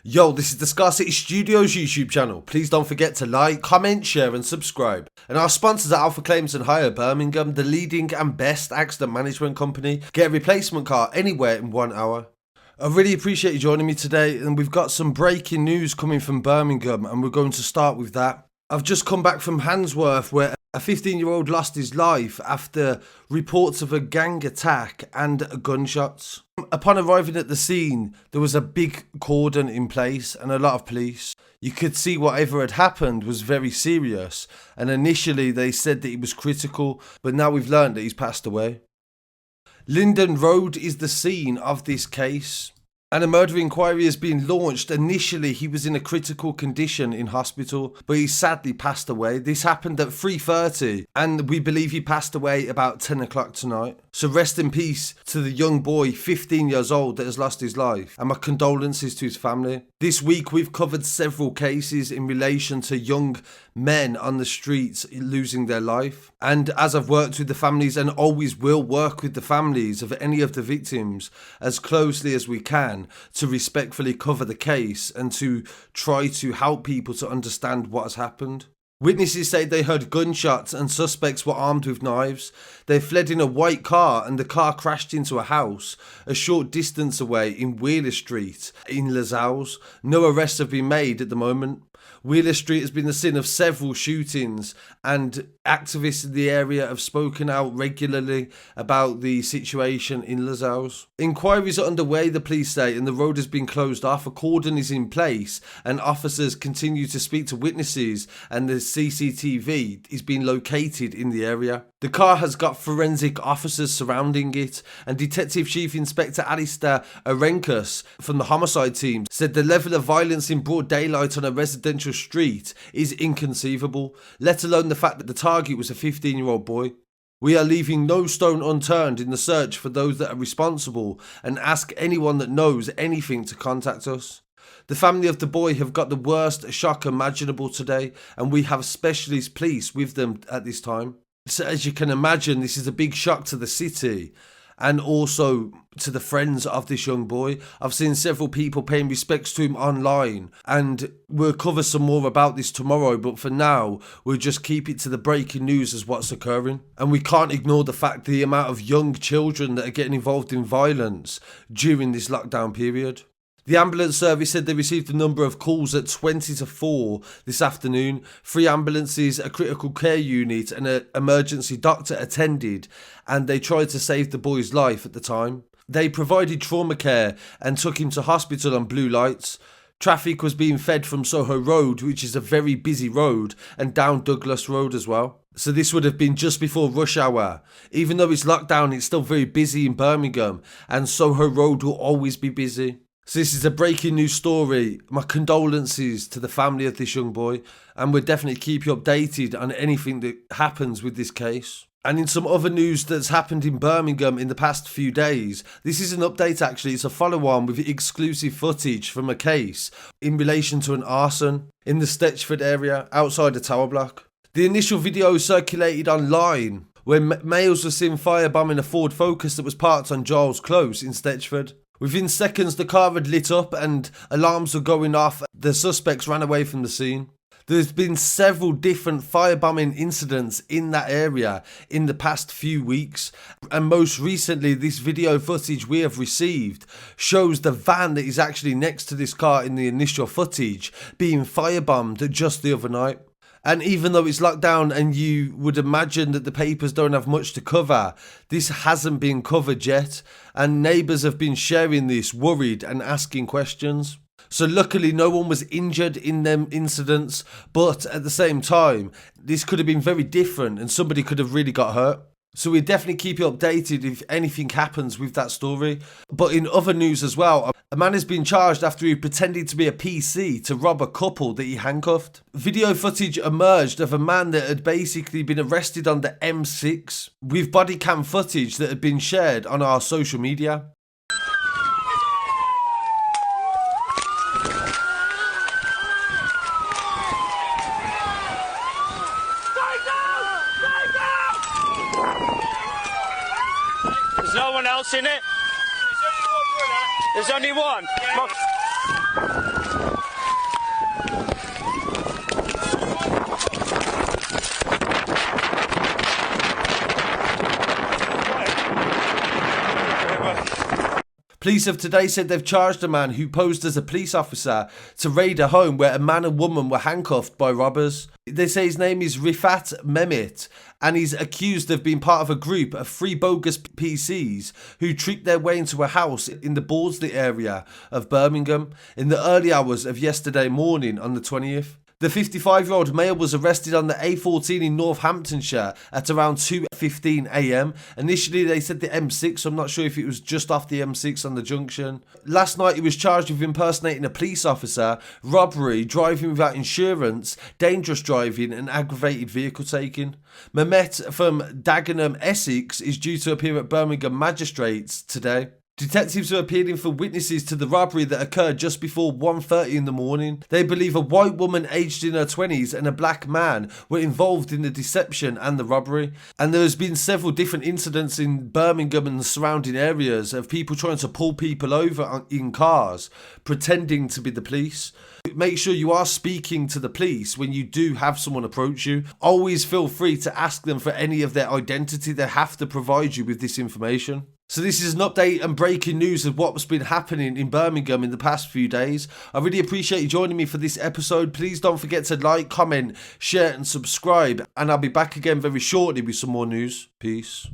Yo, this is the Scarcity Studios YouTube channel. Please don't forget to like, comment, share and subscribe. And our sponsors are Alpha Claims and Hire Birmingham, the leading and best accident management company. Get a replacement car anywhere in 1 hour. I really appreciate you joining me today, and we've got some breaking news coming from Birmingham and we're going to start with that. I've just come back from Handsworth where a 15-year-old lost his life after reports of a gang attack and gunshots. Upon arriving at the scene, there was a big cordon in place and a lot of police. You could see whatever had happened was very serious, and initially they said that he was critical, but now we've learned that he's passed away. Linwood Road is the scene of this case, and a murder inquiry has been launched. Initially, he was in a critical condition in hospital, but he sadly passed away. This happened at 3:30, and we believe he passed away about 10 o'clock tonight. So rest in peace to the young boy, 15 years old, that has lost his life, and my condolences to his family. This week, we've covered several cases in relation to young men on the streets losing their life. And as I've worked with the families and always will work with the families of any of the victims as closely as we can to respectfully cover the case and to try to help people to understand what has happened. Witnesses say they heard gunshots and suspects were armed with knives. They fled in a white car and the car crashed into a house a short distance away in Wheeler Street in Les Hauts. No arrests have been made at the moment. Wheeler Street has been the scene of several shootings, and activists in the area have spoken out regularly about the situation in Les Hauts. Inquiries are underway, the police say, and the road has been closed off. A cordon is in place and officers continue to speak to witnesses, and the CCTV is being located in the area. The car has got forensic officers surrounding it, and Detective Chief Inspector Alastair Orencas from the homicide team said the level of violence in broad daylight on a residential street is inconceivable, let alone the fact that the target was a 15-year-old boy. We are leaving no stone unturned in the search for those that are responsible and ask anyone that knows anything to contact us. The family of the boy have got the worst shock imaginable today, and we have specialist police with them at this time. So as you can imagine, this is a big shock to the city and also to the friends of this young boy. I've seen several people paying respects to him online, and we'll cover some more about this tomorrow, but for now we'll just keep it to the breaking news as what's occurring. And we can't ignore the fact the amount of young children that are getting involved in violence during this lockdown period. The ambulance service said they received a number of calls at 20 to 4 this afternoon. 3 ambulances, a critical care unit and an emergency doctor attended, and they tried to save the boy's life at the time. They provided trauma care and took him to hospital on blue lights. Traffic was being fed from Soho Road, which is a very busy road, and down Douglas Road as well. So this would have been just before rush hour. Even though it's locked down, it's still very busy in Birmingham, and Soho Road will always be busy. So this is a breaking news story. My condolences to the family of this young boy, and we'll definitely keep you updated on anything that happens with this case. And in some other news that's happened in Birmingham in the past few days, this is an update actually, it's a follow-on with exclusive footage from a case in relation to an arson in the Stetchford area outside the tower block. The initial video circulated online when males were seen firebombing a Ford Focus that was parked on Giles Close in Stetchford. Within seconds, the car had lit up and alarms were going off. The suspects ran away from the scene. There's been several different firebombing incidents in that area in the past few weeks. And most recently, this video footage we have received shows the van that is actually next to this car in the initial footage being firebombed just the other night. And even though it's locked down and you would imagine that the papers don't have much to cover, this hasn't been covered yet, and neighbours have been sharing this, worried and asking questions. So luckily no one was injured in them incidents, but at the same time, this could have been very different and somebody could have really got hurt. So we'll definitely keep you updated if anything happens with that story. But in other news as well, a man has been charged after he pretended to be a PC to rob a couple that he handcuffed. Video footage emerged of a man that had basically been arrested on the M6 with body cam footage that had been shared on our social media. There's no one else in it? There's only one? Yeah. Police have today said they've charged a man who posed as a police officer to raid a home where a man and woman were handcuffed by robbers. They say his name is Rifat Mehmet, and he's accused of being part of a group of 3 bogus PCs who tricked their way into a house in the Bordesley area of Birmingham in the early hours of yesterday morning on the 20th. The 55-year-old male was arrested on the A14 in Northamptonshire at around 2:15 a.m. Initially, they said the M6, so I'm not sure if it was just off the M6 on the junction. Last night, he was charged with impersonating a police officer, robbery, driving without insurance, dangerous driving, and aggravated vehicle taking. Mehmet from Dagenham, Essex, is due to appear at Birmingham magistrates today. Detectives are appealing for witnesses to the robbery that occurred just before 1:30 in the morning. They believe a white woman aged in her 20s and a black man were involved in the deception and the robbery. And there has been several different incidents in Birmingham and the surrounding areas of people trying to pull people over in cars, pretending to be the police. Make sure you are speaking to the police when you do have someone approach you. Always feel free to ask them for any of their identity. They have to provide you with this information. So this is an update and breaking news of what's been happening in Birmingham in the past few days. I really appreciate you joining me for this episode. Please don't forget to like, comment, share and subscribe. And I'll be back again very shortly with some more news. Peace.